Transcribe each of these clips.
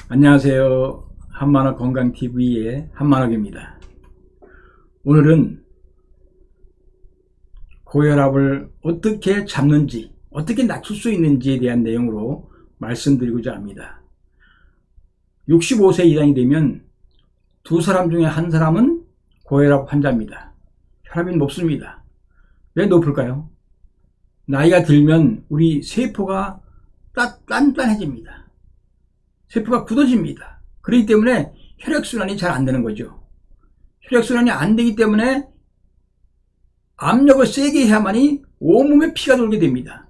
안녕하세요. 한만학 건강TV의 한만학입니다. 오늘은 고혈압을 어떻게 잡는지, 어떻게 낮출 수 있는지에 대한 내용으로 말씀드리고자 합니다. 65세 이상이 되면 두 사람 중에 한 사람은 고혈압 환자입니다. 혈압이 높습니다. 왜 높을까요? 나이가 들면 우리 세포가 단단해집니다. 세포가 굳어집니다. 그렇기 때문에 혈액순환이 잘 안 되는 거죠. 혈액순환이 안 되기 때문에 압력을 세게 해야만이 온몸에 피가 돌게 됩니다.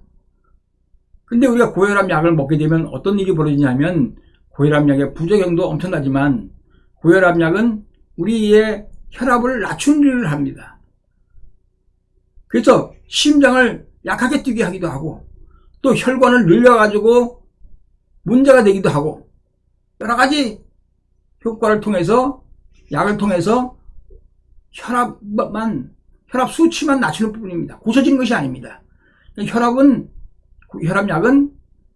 근데 우리가 고혈압 약을 먹게 되면 어떤 일이 벌어지냐면, 고혈압 약의 부작용도 엄청나지만 고혈압 약은 우리의 혈압을 낮추는 일을 합니다. 그래서 심장을 약하게 뛰게 하기도 하고, 또 혈관을 늘려가지고 문제가 되기도 하고, 여러가지 효과를 통해서, 약을 통해서 혈압 수치만 낮추는 부분입니다. 고쳐지는 것이 아닙니다. 혈압약은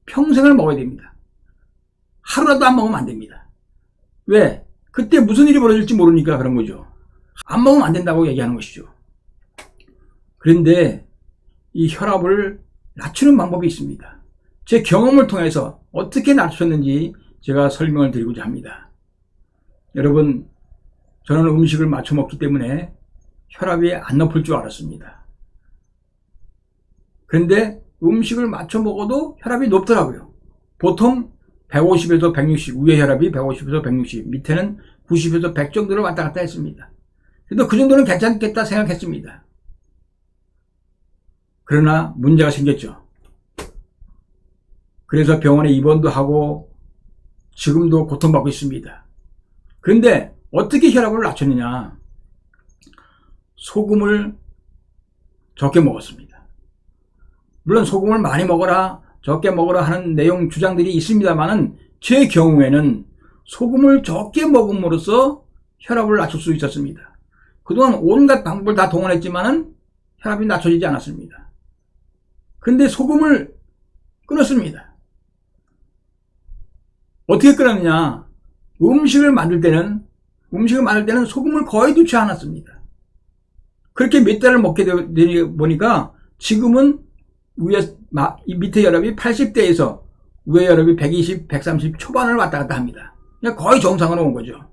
평생을 먹어야 됩니다. 하루라도 안 먹으면 안 됩니다. 왜? 그때 무슨 일이 벌어질지 모르니까 그런 거죠. 안 먹으면 안 된다고 얘기하는 것이죠. 그런데 이 혈압을 낮추는 방법이 있습니다. 제 경험을 통해서 어떻게 낮췄는지 제가 설명을 드리고자 합니다. 여러분, 저는 음식을 맞춰 먹기 때문에 혈압이 안 높을 줄 알았습니다. 그런데 음식을 맞춰 먹어도 혈압이 높더라고요. 보통 150에서 160, 위에 혈압이 150에서 160, 밑에는 90에서 100 정도를 왔다 갔다 했습니다. 그래도 그 정도는 괜찮겠다 생각했습니다. 그러나 문제가 생겼죠. 그래서 병원에 입원도 하고 지금도 고통받고 있습니다. 그런데 어떻게 혈압을 낮췄느냐? 소금을 적게 먹었습니다. 물론 소금을 많이 먹어라, 적게 먹어라 하는 내용 주장들이 있습니다만은, 제 경우에는 소금을 적게 먹음으로써 혈압을 낮출 수 있었습니다. 그동안 온갖 방법을 다 동원했지만은 혈압이 낮춰지지 않았습니다. 근데 소금을 끊었습니다. 어떻게 끊었느냐? 음식을 만들 때는 소금을 거의 넣지 않았습니다. 그렇게 몇 달을 먹게 되니 보니까 지금은 밑에 혈압이 80대에서 위에 혈압이 120, 130 초반을 왔다 갔다 합니다. 그냥 거의 정상으로 온 거죠.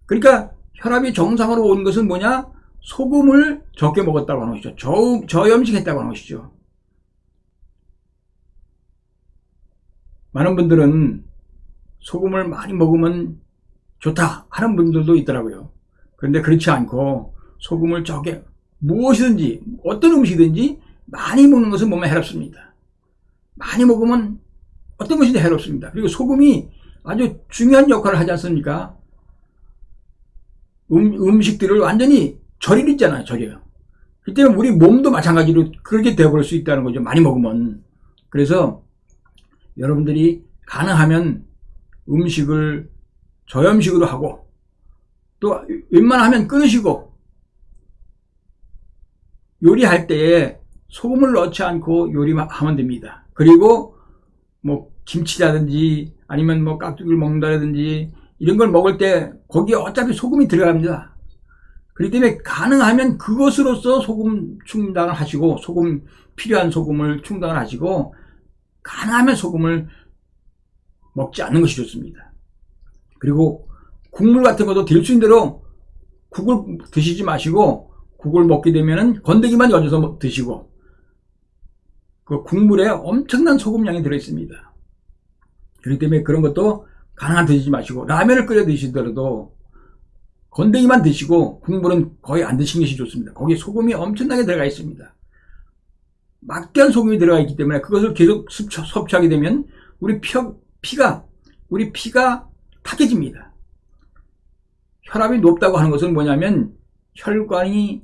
그러니까 혈압이 정상으로 온 것은 뭐냐? 소금을 적게 먹었다고 하는 것이죠. 저염식했다고 하는 것이죠. 많은 분들은 소금을 많이 먹으면 좋다 하는 분들도 있더라고요. 그런데 그렇지 않고 소금을 적게, 무엇이든지 어떤 음식이든지 많이 먹는 것은 몸에 해롭습니다. 많이 먹으면 어떤 것이든 해롭습니다. 그리고 소금이 아주 중요한 역할을 하지 않습니까? 음식들을 완전히 절이잖아요. 절여요. 그렇기 때문에 우리 몸도 마찬가지로 그렇게 되어버릴 수 있다는 거죠. 많이 먹으면. 그래서 여러분들이 가능하면 음식을 저염식으로 하고, 또 웬만하면 끊으시고, 요리할 때에 소금을 넣지 않고 요리하면 됩니다. 그리고 뭐 김치라든지 아니면 뭐 깍두기를 먹는다든지 이런 걸 먹을 때 거기에 어차피 소금이 들어갑니다. 그렇기 때문에 가능하면 그것으로서 소금 충당을 하시고, 필요한 소금을 충당을 하시고, 가능하면 소금을 먹지 않는 것이 좋습니다. 그리고 국물 같은 것도 될 수 있는 대로 국을 드시지 마시고, 국을 먹게 되면은 건더기만 얹어서 드시고, 그 국물에 엄청난 소금량이 들어있습니다. 그렇기 때문에 그런 것도 가능한 드시지 마시고, 라면을 끓여 드시더라도 건더기만 드시고 국물은 거의 안 드시는 것이 좋습니다. 거기에 소금이 엄청나게 들어가 있습니다. 막대한 소금이 들어가 있기 때문에 그것을 계속 섭취하게 되면 우리 피가 탁해집니다. 혈압이 높다고 하는 것은 뭐냐면, 혈관이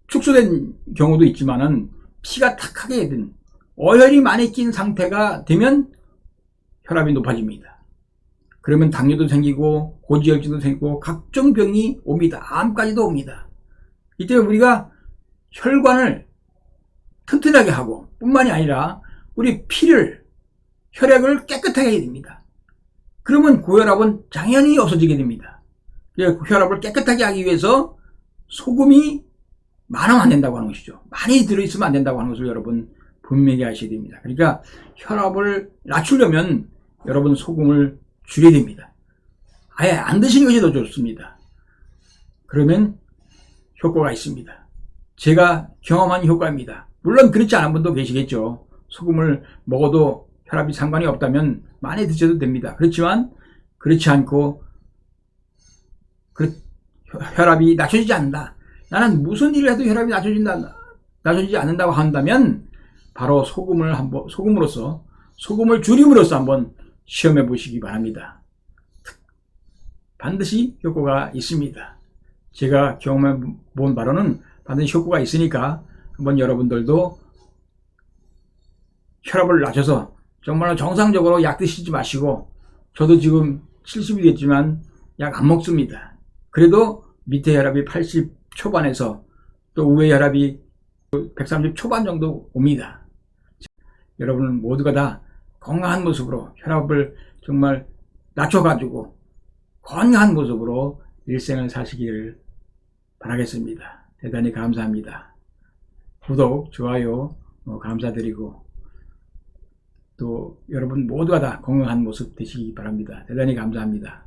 축소된 경우도 있지만은 피가 탁하게 된, 어혈이 많이 낀 상태가 되면 혈압이 높아집니다. 그러면 당뇨도 생기고 고지혈증도 생기고 각종 병이 옵니다. 암까지도 옵니다. 이때 우리가 튼튼하게 하고 뿐만이 아니라 우리 혈액을 깨끗하게 해야 됩니다. 그러면 고혈압은 당연히 없어지게 됩니다. 혈압을 깨끗하게 하기 위해서 소금이 많으면 안 된다고 하는 것이죠. 많이 들어있으면 안 된다고 하는 것을 여러분 분명히 아셔야 됩니다. 그러니까 혈압을 낮추려면 여러분 소금을 줄여야 됩니다. 아예 안 드시는 것이 더 좋습니다. 그러면 효과가 있습니다. 제가 경험한 효과입니다. 물론 그렇지 않은 분도 계시겠죠. 소금을 먹어도 혈압이 상관이 없다면 많이 드셔도 됩니다. 그렇지만 그렇지 않고 혈압이 낮춰지지 않는다. 나는 무슨 일을 해도 혈압이 낮춰지지 않는다고 한다면 바로 소금을 줄임으로써 한번 시험해 보시기 바랍니다. 반드시 효과가 있습니다. 제가 경험해 본 바로는 반드시 효과가 있으니까 한번 여러분들도 혈압을 낮춰서 정말 정상적으로 약 드시지 마시고, 저도 지금 70이 됐지만 약 안 먹습니다. 그래도 밑에 혈압이 80 초반에서 또 위에 혈압이 130 초반 정도 옵니다. 여러분 모두가 다 건강한 모습으로 혈압을 정말 낮춰가지고 건강한 모습으로 일생을 사시기를 바라겠습니다. 대단히 감사합니다. 구독, 좋아요 감사드리고, 또 여러분 모두가 다 건강한 모습 되시기 바랍니다. 대단히 감사합니다.